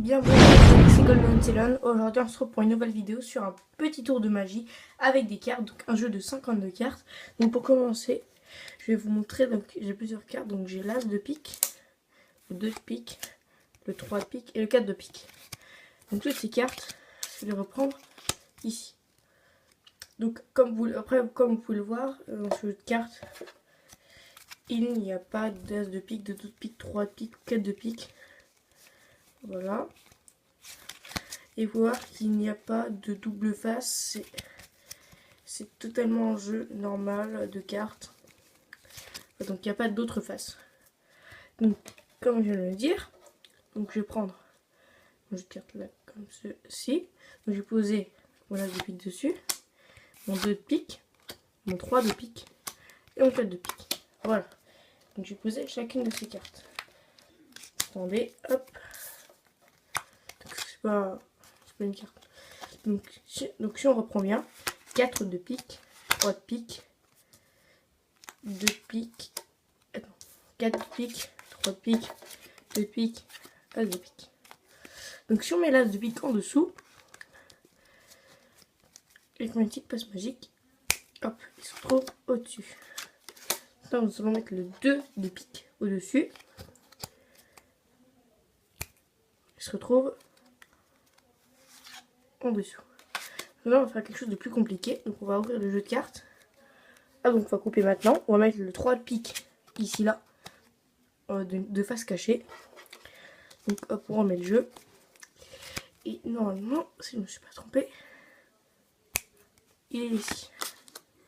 Bienvenue, c'est Golden Ceylon. Aujourd'hui on se retrouve pour une nouvelle vidéo sur un petit tour de magie avec des cartes, donc un jeu de 52 cartes. Donc pour commencer, je vais vous montrer, donc j'ai plusieurs cartes, donc j'ai l'as de pique, le 2 de pique, le 3 de pique et le 4 de pique. Donc toutes ces cartes, je vais les reprendre ici. Donc comme vous pouvez le voir, dans ce jeu de cartes, il n'y a pas d'as de pique, de 2 de pique, 3 de pique ou 4 de pique. Voilà. Et voir qu'il n'y a pas de double face. C'est totalement un jeu normal de cartes. Donc il n'y a pas d'autre face. Donc comme je viens de le dire, donc je vais prendre mon jeu de cartes là comme ceci. Donc je vais poser mon as de pique dessus, mon 2 de pique, mon 3 de pique et mon 4 de pique. Voilà. Donc je vais poser chacune de ces cartes. Attendez, hop. C'est pas une carte. Donc si on reprend bien, 4 de pique, 3 de pique, 2 de pique, 4 de pique, 3 de pique, 2 de pique, as de pique. Donc si on met l'as de pique en dessous, avec une petite passe magique, hop, il se trouve au-dessus. Maintenant nous allons mettre le 2 de pique au-dessus. Il se retrouve en dessous. Maintenant on va faire quelque chose de plus compliqué. Donc on va ouvrir le jeu de cartes. Ah, donc on va couper maintenant. On va mettre le 3 de pique ici là, de face cachée. Donc hop, on remet le jeu. Et normalement, si je ne me suis pas trompé, il est ici.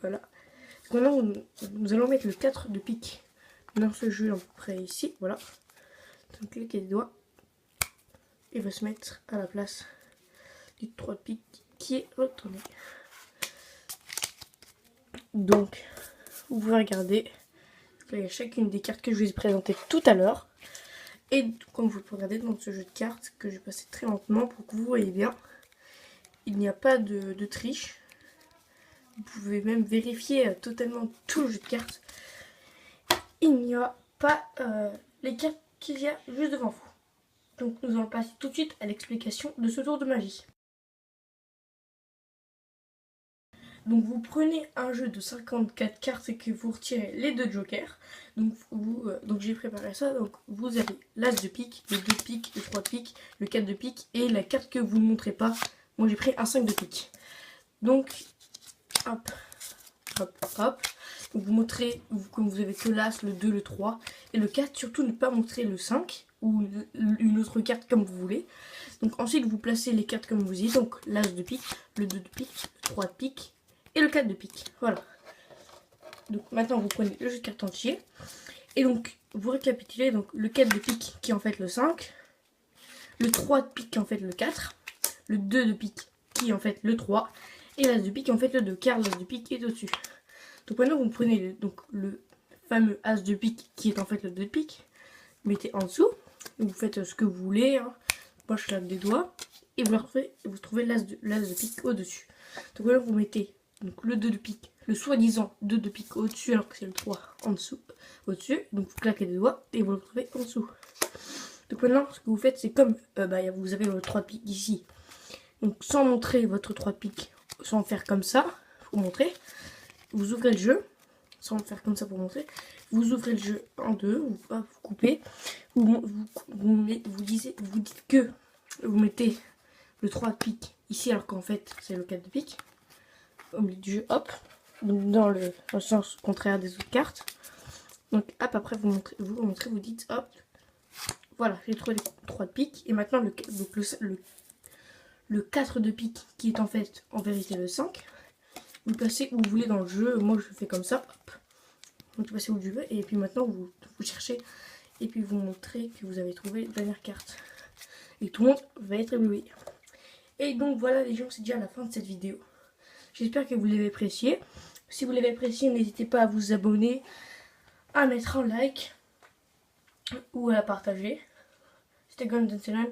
Voilà. Donc maintenant, nous allons mettre le 4 de pique dans ce jeu à peu près ici. Voilà. Donc cliquez les doigts. Il va se mettre à la place du 3 de pique qui est retourné. Donc, vous pouvez regarder. Il y a chacune des cartes que je vous ai présentées tout à l'heure. Et comme vous pouvez regarder dans ce jeu de cartes, que je vais passer très lentement pour que vous voyez bien, il n'y a pas de triche. Vous pouvez même vérifier totalement tout le jeu de cartes. Il n'y a pas les cartes qu'il y a juste devant vous. Donc nous allons passer tout de suite à l'explication de ce tour de magie. Donc vous prenez un jeu de 54 cartes et que vous retirez les 2 jokers. Donc j'ai préparé ça. Donc vous avez l'as de pique, le 2 de pique, le 3 de pique, le 4 de pique et la carte que vous ne montrez pas. Moi j'ai pris un 5 de pique. Donc hop, hop, hop. Donc vous montrez, comme vous avez que l'as, le 2, le 3 et le 4. Surtout ne pas montrer le 5 ou une autre carte comme vous voulez. Donc ensuite vous placez les cartes comme vous dites. Donc l'as de pique, le 2 de pique, le 3 de pique et le 4 de pique. Voilà. Donc maintenant vous prenez le jeu de cartes entier. Et donc vous récapitulez. Donc le 4 de pique qui est en fait le 5. Le 3 de pique qui est en fait le 4. Le 2 de pique qui est en fait le 3. Et l'as de pique qui est en fait le 2. Car l'as de pique est au-dessus. Donc maintenant vous prenez le fameux as de pique qui est en fait le 2 de pique. Vous mettez en dessous. Vous faites ce que vous voulez. Hein. Moi je claque des doigts. Et vous trouvez l'as de pique au-dessus. Donc voilà, vous mettez donc le 2 de pique, le soi-disant 2 de pique au-dessus, alors que c'est le 3 en dessous, au-dessus. Donc vous claquez les doigts et vous le retrouvez en dessous. Donc maintenant, ce que vous faites, c'est comme vous avez le 3 de pique ici. Donc sans montrer votre 3 de pique, sans faire comme ça, pour montrer, vous ouvrez le jeu, sans faire comme ça pour montrer, vous ouvrez le jeu en deux, vous coupez, vous dites que vous mettez le 3 de pique ici, alors qu'en fait c'est le 4 de pique au milieu du jeu, hop, donc dans le sens contraire des autres cartes. Donc hop, après vous montrez, vous dites hop, voilà, j'ai trouvé les 3 de pique. Et maintenant le 4 de pique qui est en fait en vérité le 5, vous le placez où vous voulez dans le jeu. Moi je fais comme ça, hop, vous le placez où je veux. Et puis maintenant vous cherchez et puis vous montrez que vous avez trouvé la dernière carte. Et tout le monde va être ébloui. Et donc voilà les gens, c'est déjà la fin de cette vidéo. J'espère que vous l'avez apprécié. Si vous l'avez apprécié, n'hésitez pas à vous abonner, à mettre un like ou à la partager. C'était Golden Ceylon.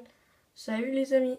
Salut les amis.